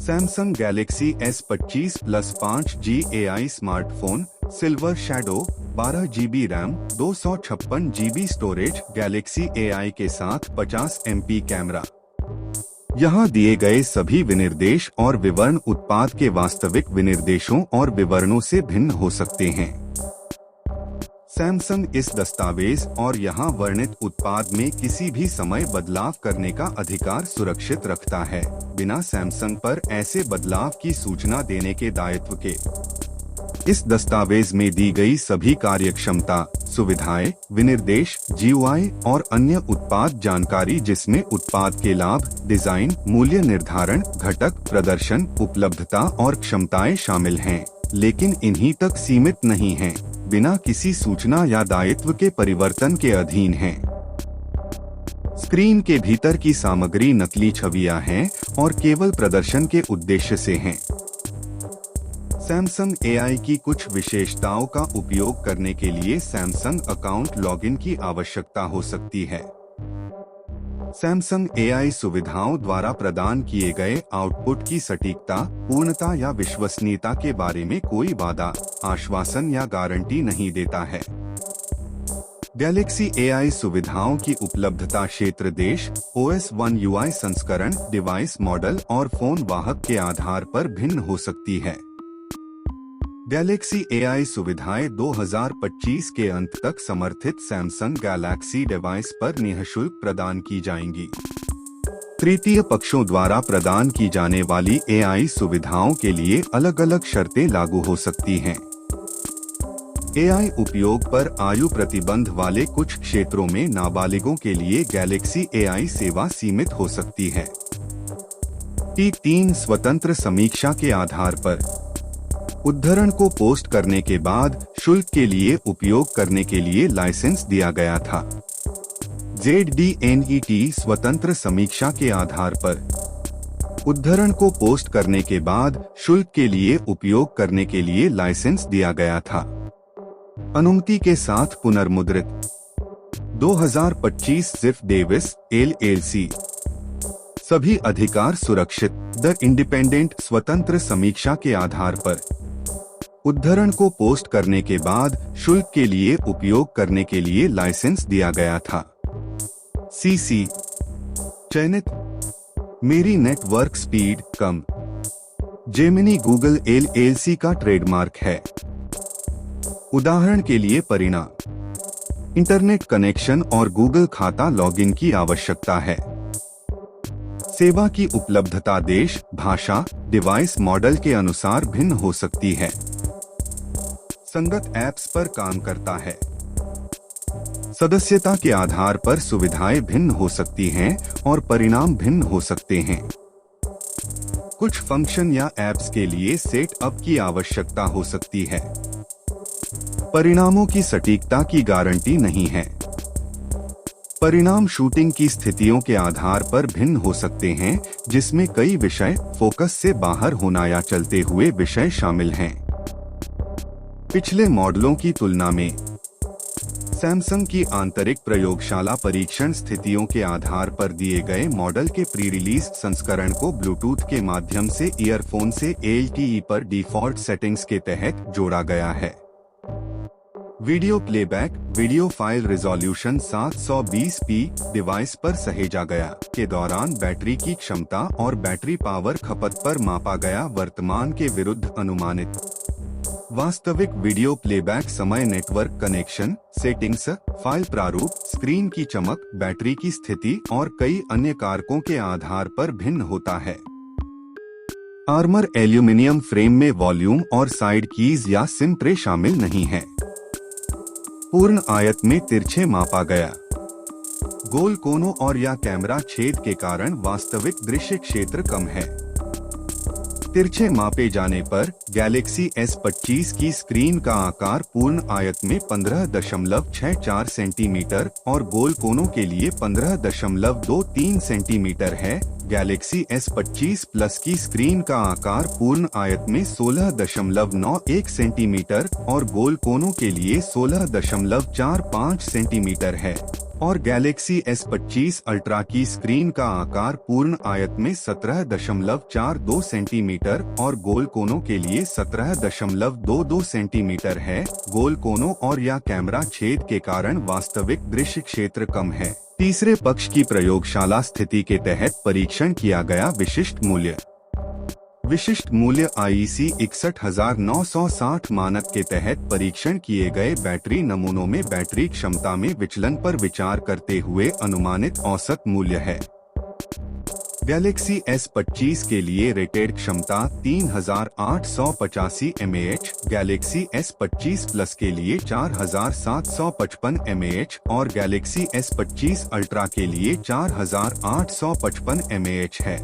Samsung Galaxy S25 plus 5G AI smartphone, silver shadow, 12 GB RAM, 256 GB storage, Galaxy AI के साथ 50 MP camera. यहाँ दिए गए सभी विनिर्देश और विवरण उत्पाद के वास्तविक विनिर्देशों और विवरणों से भिन्न हो सकते हैं। सैमसंग इस दस्तावेज और यहाँ वर्णित उत्पाद में किसी भी समय बदलाव करने का अधिकार सुरक्षित रखता है, बिना सैमसंग पर ऐसे बदलाव की सूचना देने के दायित्व के। इस दस्तावेज में दी गई सभी कार्यक्षमता, सुविधाएं, विनिर्देश, GUI और अन्य उत्पाद जानकारी जिसमें उत्पाद के लाभ, डिजाइन, मूल्य निर्धारण, घटक, प्रदर्शन, उपलब्धता और क्षमताएं शामिल हैं, लेकिन इन्हीं तक सीमित नहीं हैं, बिना किसी सूचना या दायित्व के परिवर्तन के अधीन हैं। स्क्रीन के भीतर की सामग्री नकली छवियां हैं और केवल प्रदर्शन के उद्देश्य से हैं। सैमसंग AI की कुछ विशेषताओं का उपयोग करने के लिए सैमसंग अकाउंट लॉगिन की आवश्यकता हो सकती है। सैमसंग AI सुविधाओं द्वारा प्रदान किए गए आउटपुट की सटीकता, पूर्णता या विश्वसनीयता के बारे में कोई वादा, आश्वासन या गारंटी नहीं देता है। गैलेक्सी AI सुविधाओं की उपलब्धता क्षेत्र, देश, OS One UI संस्करण, डिवाइस मॉडल और फोन वाहक के आधार पर भिन्न हो सकती है। गैलेक्सी AI सुविधाएं 2025 के अंत तक समर्थित सैमसंग गैलेक्सी डिवाइस पर निःशुल्क प्रदान की जाएंगी। तृतीय पक्षों द्वारा प्रदान की जाने वाली AI सुविधाओं के लिए अलग-अलग शर्तें लागू हो सकती हैं। AI उपयोग पर आयु प्रतिबंध वाले कुछ क्षेत्रों में नाबालिगों के लिए गैलेक्सी AI सेवा सीमित हो सकती है। T3 स्वतंत्र समीक्षा के आधार पर उद्धरण को पोस्ट करने के बाद शुल्क के लिए उपयोग करने के लिए लाइसेंस दिया गया था। ZDNET स्वतंत्र समीक्षा के आधार पर उद्धरण को पोस्ट करने के बाद शुल्क के लिए उपयोग करने के लिए लाइसेंस दिया गया था। अनुमति के साथ पुनर्मुद्रित 2025 जिफ डेविस LLC। सभी अधिकार सुरक्षित। द इंडिपेंडेंट स्वतंत्र समीक्षा के आधार पर उद्धरण को पोस्ट करने के बाद शुल्क के लिए उपयोग करने के लिए लाइसेंस दिया गया था। CC चयनित। मेरी नेटवर्क स्पीड कम। जेमिनी गूगल LLC का ट्रेडमार्क है। उदाहरण के लिए परिणाम, इंटरनेट कनेक्शन और गूगल खाता लॉगिन की आवश्यकता है। सेवा की उपलब्धता देश, भाषा, डिवाइस मॉडल के अनुसार भिन्न हो सकती है। संगत ऐप्स पर काम करता है। सदस्यता के आधार पर सुविधाएं भिन्न हो सकती हैं और परिणाम भिन्न हो सकते हैं। कुछ फंक्शन या ऐप्स के लिए सेटअप की आवश्यकता हो सकती है। परिणामों की सटीकता की गारंटी नहीं है। परिणाम शूटिंग की स्थितियों के आधार पर भिन्न हो सकते हैं, जिसमें कई विषय, फोकस से बाहर होना या चलते हुए विषय शामिल हैं। पिछले मॉडलों की तुलना में सैमसंग की आंतरिक प्रयोगशाला परीक्षण स्थितियों के आधार पर दिए गए मॉडल के प्री रिलीज संस्करण को ब्लूटूथ के माध्यम से ईयरफोन से LTE पर डिफॉल्ट सेटिंग्स के तहत जोड़ा गया है। Video playback, video file resolution 720p device पर सहेजा गया के दौरान बैटरी की क्षमता और बैटरी पावर खपत पर मापा गया वर्तमान के विरुद्ध अनुमानित वास्तविक वीडियो प्लेबैक समय, नेटवर्क कनेक्शन, सेटिंग्स, फाइल प्रारूप, स्क्रीन की चमक, बैटरी की स्थिति और कई अन्य कारकों के आधार पर भिन्न होता है। आर्मर एल्यूमिनियम फ्रेम में वॉल्यूम और साइड कीज या सिम ट्रे शामिल नहीं है। पूर्ण आयत में तिरछे मापा गया। गोल कोनों और या कैमरा छेद के कारण वास्तविक दृश्य क्षेत्र कम है। तिरछे मापे जाने पर गैलेक्सी S25 की स्क्रीन का आकार पूर्ण आयत में 15.64 सेंटीमीटर और गोल कोनों के लिए 15.23 सेंटीमीटर है। गैलेक्सी S25 प्लस की स्क्रीन का आकार पूर्ण आयत में 16.91 सेंटीमीटर और गोल कोनों के लिए 16.45 सेंटीमीटर है। और गैलेक्सी S25 अल्ट्रा की स्क्रीन का आकार पूर्ण आयत में 17.42 सेंटीमीटर और गोल कोनों के लिए 17.22 सेंटीमीटर है। गोल कोनों और या कैमरा छेद के कारण वास्तविक दृश्य क्षेत्र कम है। तीसरे पक्ष की प्रयोगशाला स्थिति के तहत परीक्षण किया गया विशिष्ट मूल्य IEC 61960 मानक के तहत परीक्षण किए गए बैटरी नमूनों में बैटरी क्षमता में विचलन पर विचार करते हुए अनुमानित औसत मूल्य है। गैलेक्सी S25 के लिए रेटेड क्षमता 3885 mAh, गैलेक्सी S25 प्लस के लिए 4755 mAh और गैलेक्सी S25 अल्ट्रा के लिए 4855 mAh है।